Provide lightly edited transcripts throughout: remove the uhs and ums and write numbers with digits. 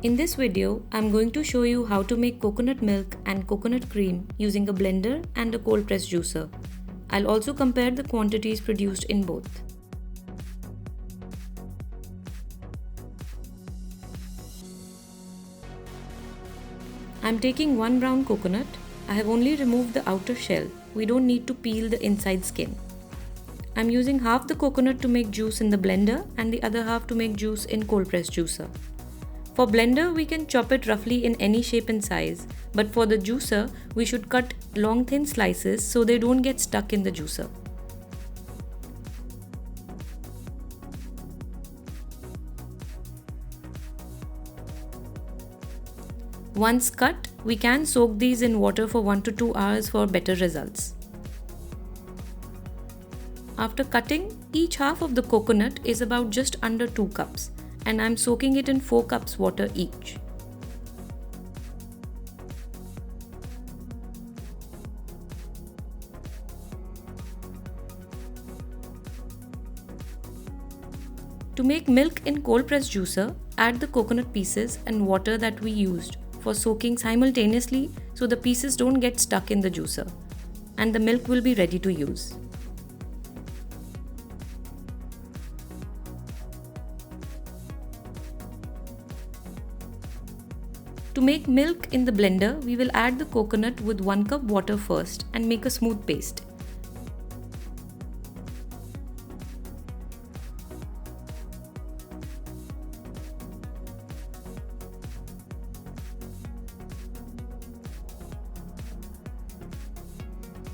In this video, I'm going to show you how to make coconut milk and coconut cream using a blender and a cold press juicer. I'll also compare the quantities produced in both. I'm taking one brown coconut. I have only removed the outer shell. We don't need to peel the inside skin. I'm using half the coconut to make juice in the blender and the other half to make juice in cold press juicer. For blender, we can chop it roughly in any shape and size, but for the juicer, we should cut long thin slices so they don't get stuck in the juicer. Once cut, we can soak these in water for 1 to 2 hours for better results. After cutting, each half of the coconut is about just under 2 cups. And I'm soaking it in 4 cups water each. To make milk in cold press juicer, add the coconut pieces and water that we used for soaking simultaneously so the pieces don't get stuck in the juicer, and the milk will be ready to use. To make milk in the blender, we will add the coconut with 1 cup water first and make a smooth paste.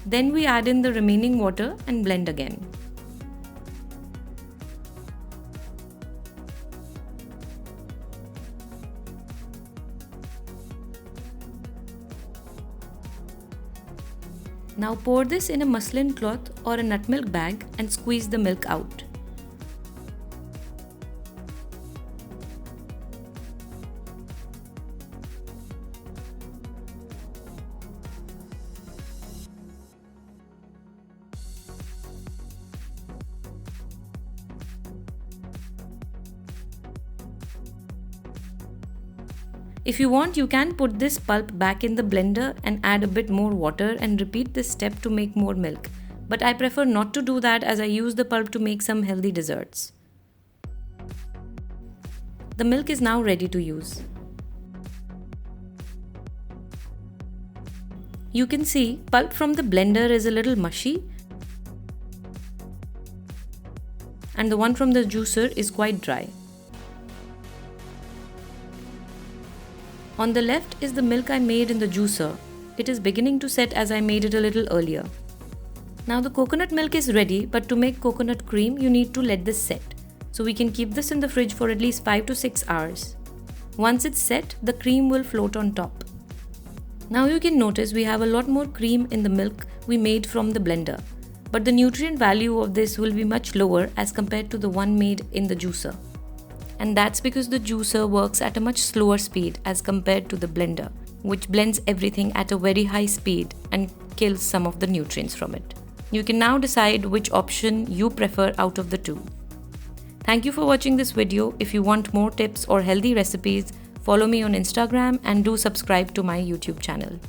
Then we add in the remaining water and blend again. Now pour this in a muslin cloth or a nut milk bag and squeeze the milk out. If you want, you can put this pulp back in the blender and add a bit more water and repeat this step to make more milk. But I prefer not to do that as I use the pulp to make some healthy desserts. The milk is now ready to use. You can see pulp from the blender is a little mushy and the one from the juicer is quite dry. On the left is the milk I made in the juicer. It is beginning to set as I made it a little earlier. Now the coconut milk is ready, but to make coconut cream you need to let this set. So we can keep this in the fridge for at least 5 to 6 hours. Once it's set, the cream will float on top. Now you can notice we have a lot more cream in the milk we made from the blender. But the nutrient value of this will be much lower as compared to the one made in the juicer. And that's because the juicer works at a much slower speed as compared to the blender, which blends everything at a very high speed and kills some of the nutrients from it. You can now decide which option you prefer out of the two. Thank you for watching this video. If you want more tips or healthy recipes, follow me on Instagram and do subscribe to my YouTube channel.